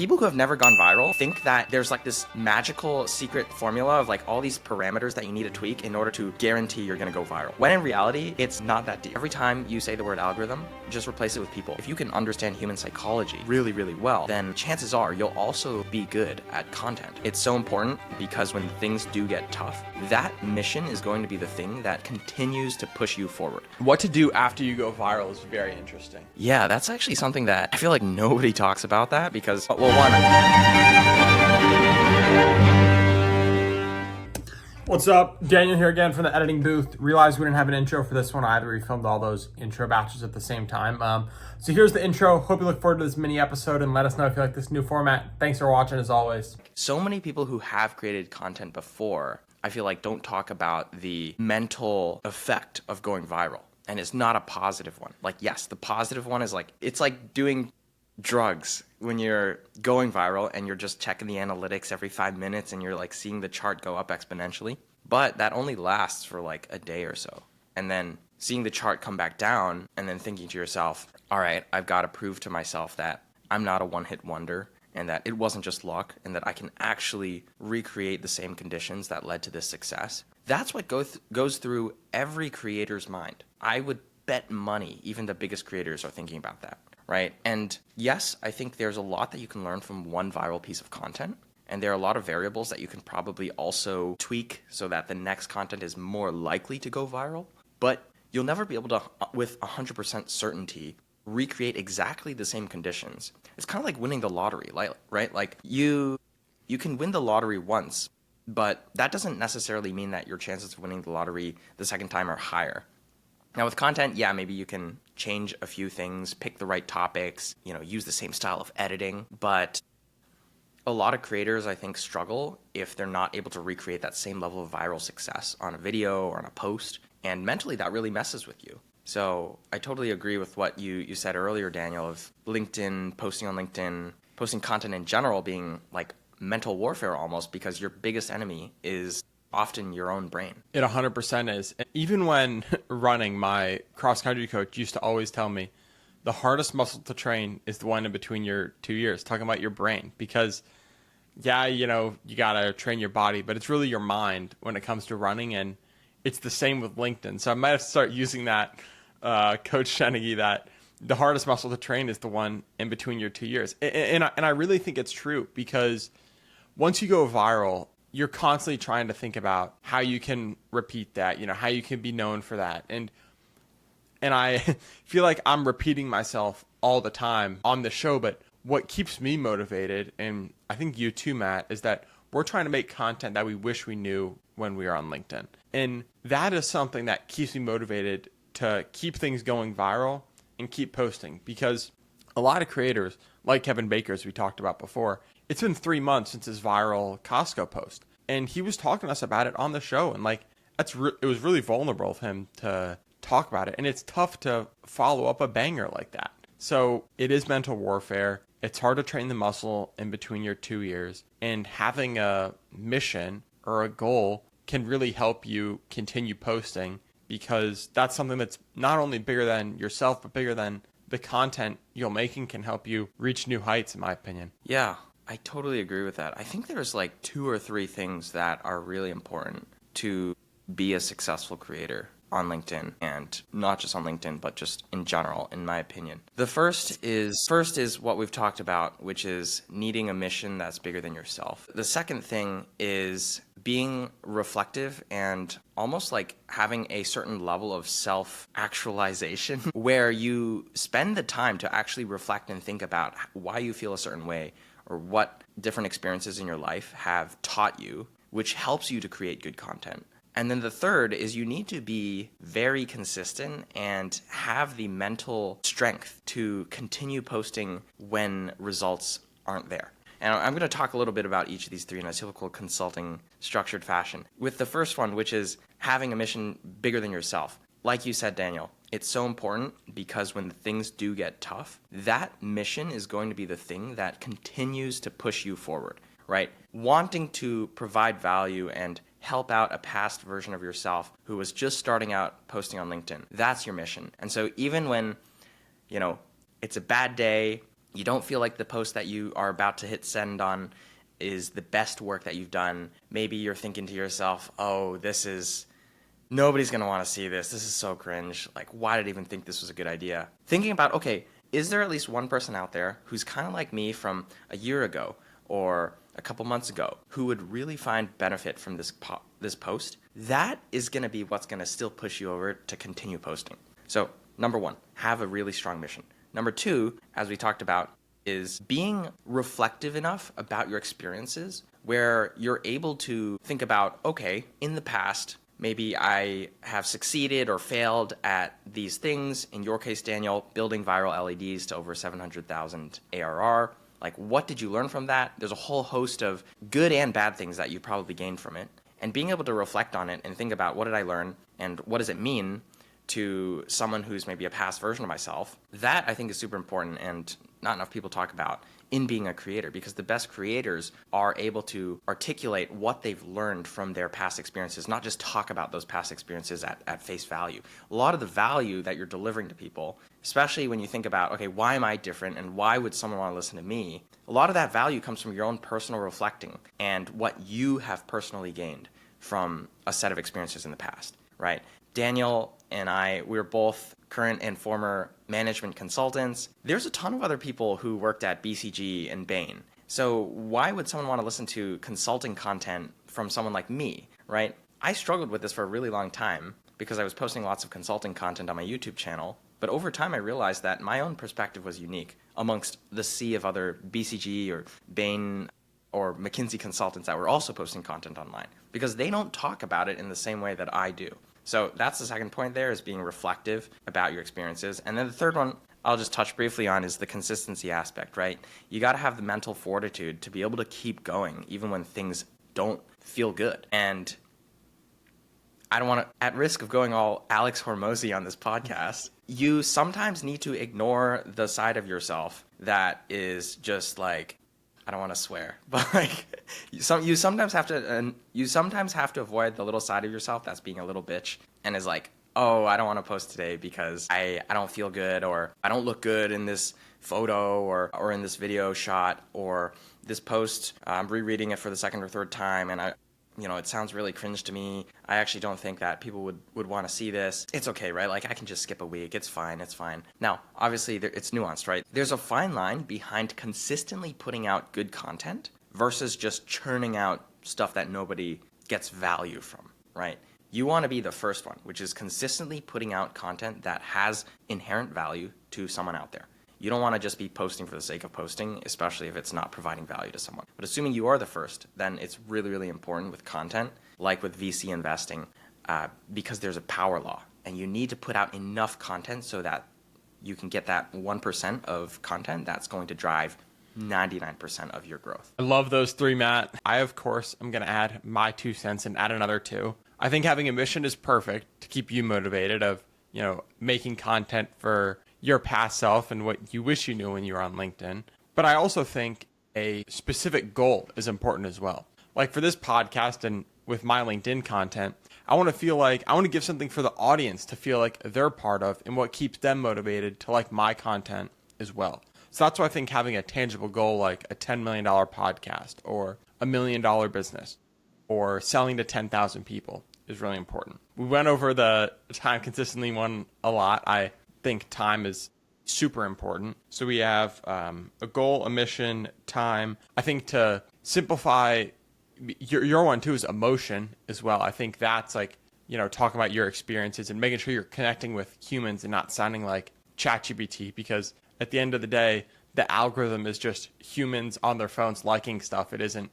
People who have never gone viral think that there's like this magical secret formula of like all these parameters that you need to tweak in order to guarantee you're gonna go viral. When in reality, it's not that deep. Every time you say the word algorithm, just replace it with people. If you can understand human psychology really, really well, then chances are you'll also be good at content. It's so important because when things do get tough, that mission is going to be the thing that continues to push you forward. What to do after you go viral is very interesting. Yeah, that's actually something that I feel like nobody talks about that because, well, What's up? Daniel here again from the editing booth. Realized we didn't have an intro for this one either. We filmed all those intro batches at the same time. So here's the intro. Hope you look forward to this mini episode and let us know if you like this new format. Thanks for watching as always. So many people who have created content before, I feel like don't talk about the mental effect of going viral. And it's not a positive one. Like, yes, the positive one is like, it's like doing drugs when you're going viral and you're just checking the analytics every 5 minutes and you're like seeing the chart go up exponentially. But that only lasts for like a day or so. And then seeing the chart come back down and then thinking to yourself, all right, I've got to prove to myself that I'm not a one-hit wonder and that it wasn't just luck and that I can actually recreate the same conditions that led to this success. That's what goes through every creator's mind. I would bet money even the biggest creators are thinking about that. Right? And yes, I think there's a lot that you can learn from one viral piece of content. And there are a lot of variables that you can probably also tweak so that the next content is more likely to go viral. But you'll never be able to, with 100% certainty, recreate exactly the same conditions. It's kind of like winning the lottery, right? Like you can win the lottery once, but that doesn't necessarily mean that your chances of winning the lottery the second time are higher. Now with content, yeah, maybe you can change a few things, pick the right topics, use the same style of editing, but a lot of creators, I think, struggle if they're not able to recreate that same level of viral success on a video or on a post, and mentally that really messes with you. So I totally agree with what you said earlier, Daniel, of LinkedIn, posting on LinkedIn, posting content in general being like mental warfare almost because your biggest enemy is often your own brain. It 100% is. Even when running, my cross-country coach used to always tell me the hardest muscle to train is the one in between your 2 ears, talking about your brain. Because, yeah, you got to train your body, but it's really your mind when it comes to running. And it's the same with LinkedIn. So I might have to start using that, Coach Shenegi, that the hardest muscle to train is the one in between your 2 ears. And I really think it's true because once you go viral, you're constantly trying to think about how you can repeat that, how you can be known for that. And I feel like I'm repeating myself all the time on the show, but what keeps me motivated, and I think you too, Matt, is that we're trying to make content that we wish we knew when we were on LinkedIn. And that is something that keeps me motivated to keep things going viral and keep posting, because a lot of creators, like Kevin Baker, as we talked about before, it's been 3 months since his viral Costco post. And he was talking to us about it on the show. And it was really vulnerable of him to talk about it. And it's tough to follow up a banger like that. So it is mental warfare. It's hard to train the muscle in between your 2 ears. And having a mission or a goal can really help you continue posting, because that's something that's not only bigger than yourself, but bigger than the content you're making can help you reach new heights, in my opinion. Yeah, I totally agree with that. I think there's like 2 or 3 things that are really important to be a successful creator on LinkedIn, and not just on LinkedIn, but just in general, in my opinion. The first is what we've talked about, which is needing a mission that's bigger than yourself. The second thing is being reflective and almost like having a certain level of self-actualization where you spend the time to actually reflect and think about why you feel a certain way or what different experiences in your life have taught you, which helps you to create good content. And then the third is you need to be very consistent and have the mental strength to continue posting when results aren't there. And I'm going to talk a little bit about each of these 3 in a typical consulting structured fashion. With the first one, which is having a mission bigger than yourself. Like you said, Daniel, it's so important because when things do get tough, that mission is going to be the thing that continues to push you forward, right? Wanting to provide value and help out a past version of yourself who was just starting out posting on LinkedIn. That's your mission. And so even when, it's a bad day, you don't feel like the post that you are about to hit send on is the best work that you've done. Maybe you're thinking to yourself, oh, nobody's going to want to see this. This is so cringe. Like, why did I even think this was a good idea? Thinking about, okay, is there at least one person out there who's kind of like me from a year ago or a couple months ago who would really find benefit from this post? That is going to be what's going to still push you over to continue posting. So, number one, have a really strong mission. Number two, as we talked about, is being reflective enough about your experiences where you're able to think about, okay, in the past, maybe I have succeeded or failed at these things. In your case, Daniel, building viral LEDs to over 700,000 ARR. Like, what did you learn from that? There's a whole host of good and bad things that you probably gained from it. And being able to reflect on it and think about, what did I learn and what does it mean to someone who's maybe a past version of myself, that I think is super important and not enough people talk about in being a creator, because the best creators are able to articulate what they've learned from their past experiences, not just talk about those past experiences at face value. A lot of the value that you're delivering to people, especially when you think about, okay, why am I different and why would someone want to listen to me? A lot of that value comes from your own personal reflecting and what you have personally gained from a set of experiences in the past, right? Daniel and I, we're both current and former management consultants. There's a ton of other people who worked at BCG and Bain. So why would someone want to listen to consulting content from someone like me, right? I struggled with this for a really long time because I was posting lots of consulting content on my YouTube channel. But over time, I realized that my own perspective was unique amongst the sea of other BCG or Bain or McKinsey consultants that were also posting content online, because they don't talk about it in the same way that I do. So that's the second point there, is being reflective about your experiences. And then the third one I'll just touch briefly on is the consistency aspect, right? You got to have the mental fortitude to be able to keep going even when things don't feel good. And I don't want to, at risk of going all Alex Hormozy on this podcast, you sometimes need to ignore the side of yourself that is just like, I don't want to swear, but like you sometimes have to avoid the little side of yourself that's being a little bitch and is like, oh, I don't want to post today because I don't feel good, or I don't look good in this photo or in this video shot, or this post, I'm rereading it for the second or third time and it sounds really cringe to me. I actually don't think that people would want to see this. It's okay, right? Like, I can just skip a week. It's fine. Now, obviously, it's nuanced, right? There's a fine line behind consistently putting out good content versus just churning out stuff that nobody gets value from, right? You want to be the first one, which is consistently putting out content that has inherent value to someone out there. You don't want to just be posting for the sake of posting, especially if it's not providing value to someone. But assuming you are the first, then it's really, really important with content, like with VC investing, because there's a power law. And you need to put out enough content so that you can get that 1% of content that's going to drive 99% of your growth. I love those three, Matt. I, of course, am going to add my 2 cents and add another 2. I think having a mission is perfect to keep you motivated of, making content for your past self and what you wish you knew when you were on LinkedIn. But I also think a specific goal is important as well. Like for this podcast and with my LinkedIn content, I want to give something for the audience to feel like they're part of and what keeps them motivated to like my content as well. So that's why I think having a tangible goal like a $10 million podcast or $1 million business or selling to 10,000 people is really important. We went over the time consistently one a lot. I think time is super important. So we have a goal, a mission, time. I think to simplify your one too is emotion as well. I think that's like, talking about your experiences and making sure you're connecting with humans and not sounding like ChatGPT, because at the end of the day, the algorithm is just humans on their phones liking stuff. It isn't,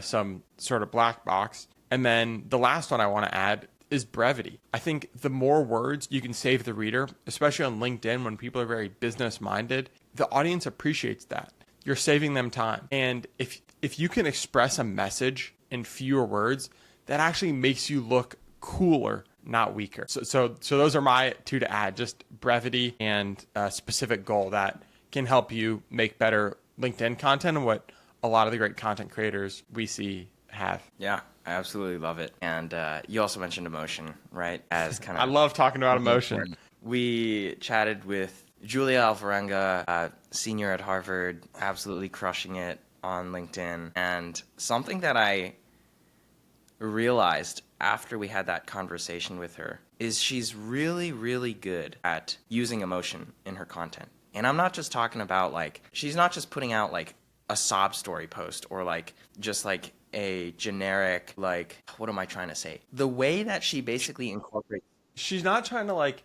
some sort of black box. And then the last one I want to add is brevity. I think the more words you can save the reader, especially on LinkedIn when people are very business minded, the audience appreciates that. You're saving them time. And if you can express a message in fewer words, that actually makes you look cooler, not weaker. So those are my 2 to add, just brevity and a specific goal that can help you make better LinkedIn content, and what a lot of the great content creators we see have. Yeah, I absolutely love it. And you also mentioned emotion, right? As kind of I love talking about emotion. We chatted with Julia Alvarenga, senior at Harvard, absolutely crushing it on LinkedIn. And something that I realized after we had that conversation with her is she's really, really good at using emotion in her content. And I'm not just talking about like, she's not just putting out like a sob story post or like just like a generic, like, what am I trying to say? The way that she basically incorporates. She's not trying to like,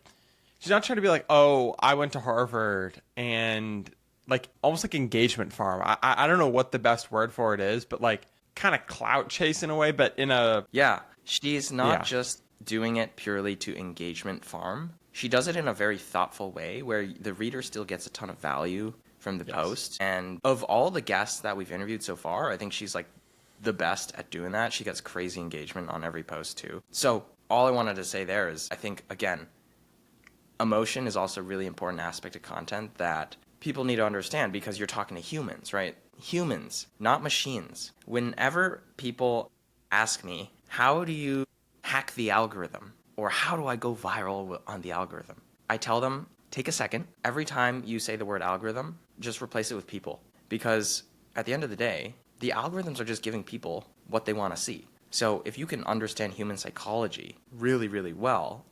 she's not trying to be like, oh, I went to Harvard and like almost like engagement farm. I don't know what the best word for it is, but like kind of clout chase in a way, but in a Yeah, she's not Yeah. just doing it purely to engagement farm. She does it in a very thoughtful way where the reader still gets a ton of value from the post. And of all the guests that we've interviewed so far, I think she's like the best at doing that. She gets crazy engagement on every post too. So all I wanted to say there is I think, again, emotion is also a really important aspect of content that people need to understand because you're talking to humans, right? Humans, not machines. Whenever people ask me, how do you hack the algorithm? Or how do I go viral on the algorithm? I tell them, take a second. Every time you say the word algorithm, just replace it with people. Because at the end of the day, the algorithms are just giving people what they want to see. So if you can understand human psychology really, really well,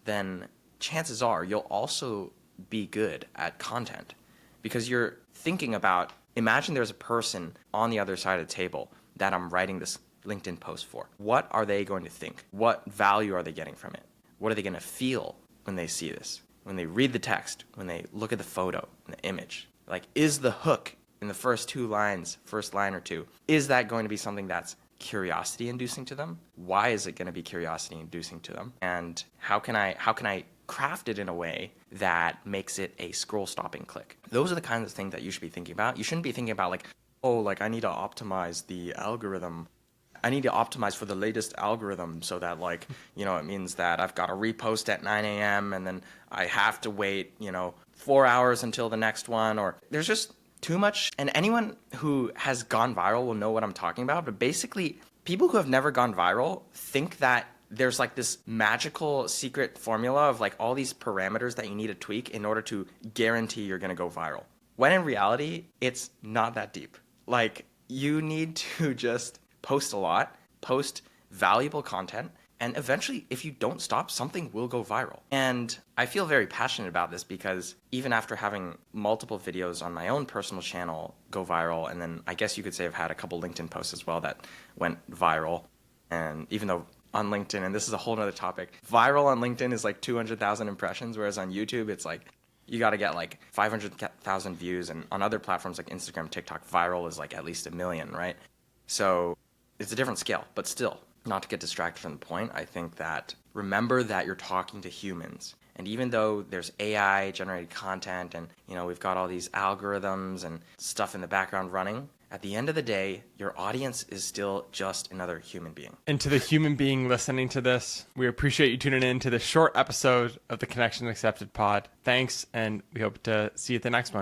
then chances are you'll also be good at content because you're thinking about, imagine there's a person on the other side of the table that I'm writing this LinkedIn post for. What are they going to think? What value are they getting from it? What are they going to feel when they see this? When they read the text, when they look at the photo and the image? Like, is the hook in the first two lines, first line or two, is that going to be something that's curiosity inducing to them? Why is it going to be curiosity inducing to them? And how can I craft it in a way that makes it a scroll stopping click? Those are the kinds of things that you should be thinking about. You shouldn't be thinking about like, oh, like I need to optimize the algorithm. I need to optimize for the latest algorithm so that like, it means that I've got to repost at 9 a.m. and then I have to wait, 4 hours until the next one. Or there's just too much. And anyone who has gone viral will know what I'm talking about. But basically, people who have never gone viral think that there's like this magical secret formula of like all these parameters that you need to tweak in order to guarantee you're going to go viral. When in reality, it's not that deep. Like, you need to just post a lot, post valuable content, and eventually, if you don't stop, something will go viral. And I feel very passionate about this because even after having multiple videos on my own personal channel go viral, and then I guess you could say I've had a couple LinkedIn posts as well that went viral, and even though on LinkedIn, and this is a whole nother topic, viral on LinkedIn is like 200,000 impressions, whereas on YouTube, it's like you got to get like 500,000 views, and on other platforms like Instagram, TikTok, viral is like at least 1 million, right? So it's a different scale, but still, not to get distracted from the point, I think that remember that you're talking to humans. And even though there's AI generated content and, we've got all these algorithms and stuff in the background running, at the end of the day, your audience is still just another human being. And to the human being listening to this, we appreciate you tuning in to this short episode of the Connection Accepted pod. Thanks, and we hope to see you at the next one.